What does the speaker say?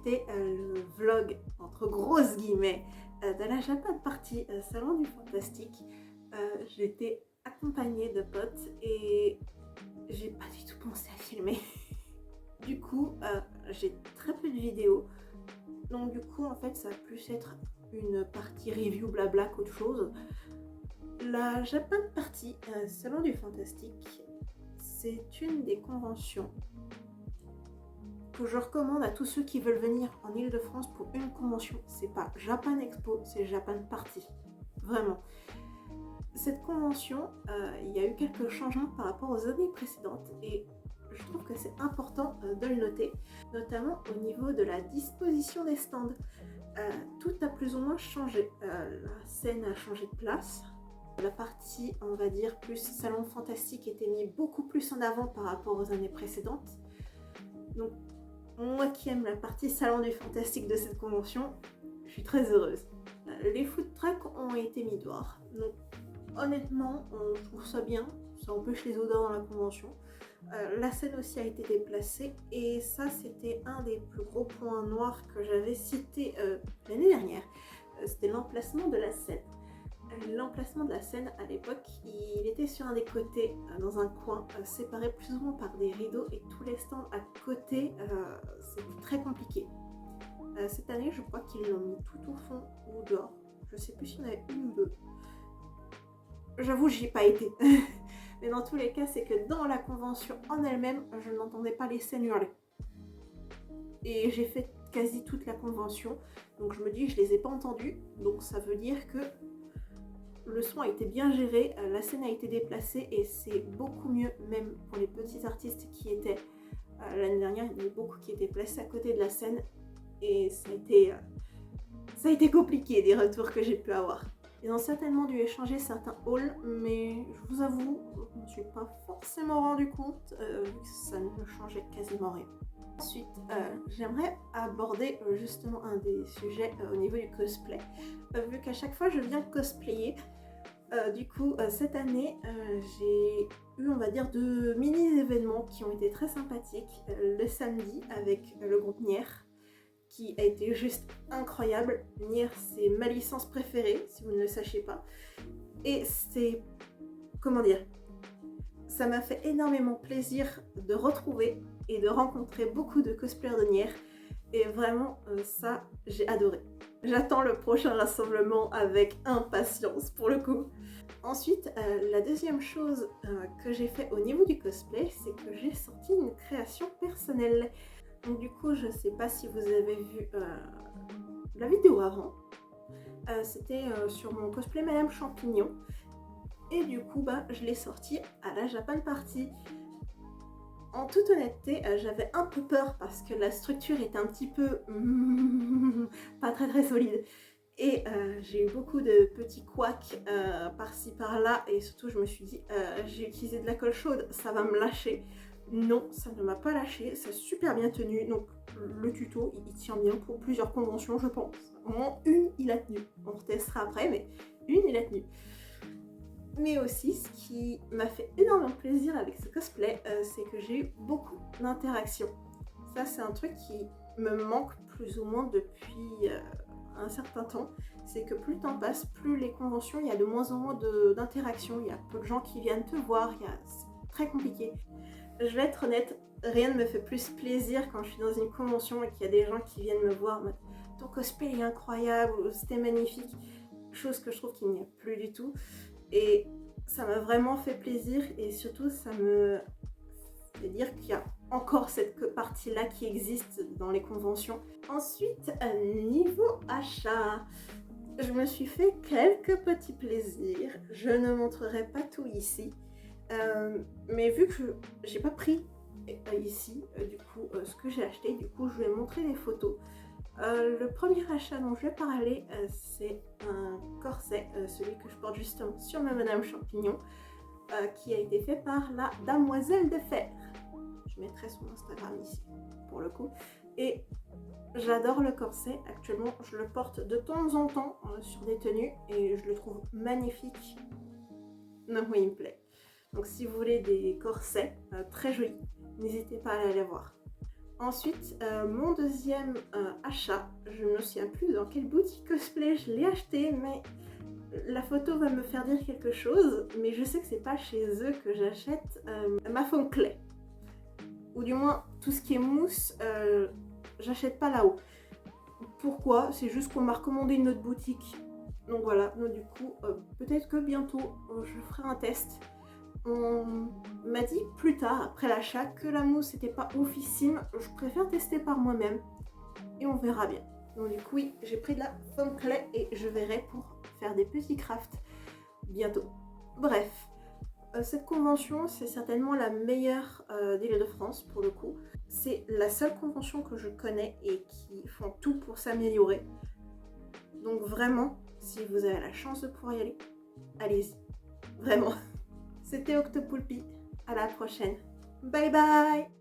c'était le vlog, entre grosses guillemets, de la Japan Party, Salon du Fantastique. J'étais accompagnée de potes et j'ai pas du tout pensé à filmer. Du coup, j'ai très peu de vidéos. Donc du coup, en fait, ça va plus être une partie review blabla qu'autre chose. La Japan Party, Salon du Fantastique, c'est une des conventions que je recommande à tous ceux qui veulent venir en Ile-de-France pour une convention. C'est pas Japan Expo, c'est Japan Party. Vraiment. Cette convention, il y a eu quelques changements par rapport aux années précédentes et je trouve que c'est important de le noter, notamment au niveau de la disposition des stands. Tout a plus ou moins changé. La scène a changé de place. La partie, on va dire, plus salon fantastique était mise beaucoup plus en avant par rapport aux années précédentes. Donc, moi qui aime la partie salon du fantastique de cette convention, je suis très heureuse. Les food trucks ont été mis dehors. Donc, honnêtement, je trouve ça bien. Ça empêche les odeurs dans la convention. La scène aussi a été déplacée et ça, c'était un des plus gros points noirs que j'avais cité l'année dernière. C'était l'emplacement de la scène. L'emplacement de la scène à l'époque, il était sur un des côtés, dans un coin, séparé plus ou moins par des rideaux et tous les stands à côté, c'était très compliqué. Cette année, je crois qu'ils l'ont mis tout au fond ou dehors. Je sais plus s'il y en avait une ou deux. J'avoue, j'y ai pas été. Mais dans tous les cas, c'est que dans la convention en elle-même, je n'entendais pas les scènes hurler. Et j'ai fait quasi toute la convention, donc je me dis, je les ai pas entendues, donc ça veut dire que le son a été bien géré, la scène a été déplacée et c'est beaucoup mieux, même pour les petits artistes qui étaient l'année dernière, il y en avait beaucoup qui étaient placés à côté de la scène et ça a été compliqué des retours que j'ai pu avoir. Ils ont certainement dû échanger certains halls, mais je vous avoue, je ne me suis pas forcément rendu compte vu que ça ne changeait quasiment rien. Ensuite, j'aimerais aborder justement un des sujets au niveau du cosplay. Vu qu'à chaque fois je viens cosplayer, du coup cette année j'ai eu, on va dire, deux mini-événements qui ont été très sympathiques. Le samedi avec le groupe Nier, qui a été juste incroyable. Nier, c'est ma licence préférée, si vous ne le sachiez pas. Et c'est... comment dire, ça m'a fait énormément plaisir de retrouver et de rencontrer beaucoup de cosplayers de Nier. Et vraiment, ça, j'ai adoré. J'attends le prochain rassemblement avec impatience, pour le coup. Ensuite, la deuxième chose que j'ai fait au niveau du cosplay, c'est que j'ai sorti une création personnelle. Donc du coup, je sais pas si vous avez vu la vidéo avant. C'était sur mon cosplay Madame Champignon. Et du coup, je l'ai sorti à la Japan Party. En toute honnêteté, j'avais un peu peur parce que la structure était un petit peu pas très solide. Et j'ai eu beaucoup de petits couacs par-ci par-là. Et surtout, je me suis dit, j'ai utilisé de la colle chaude, ça va me lâcher. Non, ça ne m'a pas lâché, ça a super bien tenu. Donc le tuto, il tient bien pour plusieurs conventions, je pense. Au moins une, il a tenu. On retestera après, mais une, il a tenu. Mais aussi, ce qui m'a fait énormément plaisir avec ce cosplay, c'est que j'ai eu beaucoup d'interactions. Ça, c'est un truc qui me manque plus ou moins depuis un certain temps. C'est que plus le temps passe, plus les conventions, il y a de moins en moins d'interactions. Il y a peu de gens qui viennent te voir, c'est très compliqué. Je vais être honnête, rien ne me fait plus plaisir quand je suis dans une convention et qu'il y a des gens qui viennent me voir. Ton cosplay est incroyable, c'était magnifique. Chose que je trouve qu'il n'y a plus du tout. Et ça m'a vraiment fait plaisir et surtout ça me fait dire qu'il y a encore cette partie-là qui existe dans les conventions. Ensuite, niveau achat, je me suis fait quelques petits plaisirs. Je ne montrerai pas tout ici. Mais vu que j'ai pas pris ici, du coup, ce que j'ai acheté, du coup, je vais montrer des photos. Le premier achat dont je vais parler, c'est un corset, celui que je porte justement sur ma Madame Champignon, qui a été fait par la Damoiselle de Fer. Je mettrai son Instagram ici, pour le coup. Et j'adore le corset. Actuellement, je le porte de temps en temps sur des tenues et je le trouve magnifique. Donc oui, il me plaît. Donc si vous voulez des corsets très jolis, n'hésitez pas à aller les voir. Ensuite, mon deuxième achat, je ne me souviens plus dans quelle boutique cosplay je l'ai acheté, mais la photo va me faire dire quelque chose, mais je sais que c'est pas chez eux que j'achète ma foam clay. Ou du moins, tout ce qui est mousse, j'achète pas là-haut. Pourquoi? C'est juste qu'on m'a recommandé une autre boutique. Donc voilà, donc du coup, peut-être que bientôt, je ferai un test. On m'a dit plus tard, après l'achat, que la mousse n'était pas oufissime. Je préfère tester par moi-même et on verra bien. Donc du coup, oui, j'ai pris de la foam clay et je verrai pour faire des petits crafts bientôt. Bref, cette convention, c'est certainement la meilleure d'Île-de-France pour le coup. C'est la seule convention que je connais et qui font tout pour s'améliorer. Donc vraiment, si vous avez la chance de pouvoir y aller, allez-y. Vraiment. C'était Octopoulpi. À la prochaine. Bye bye!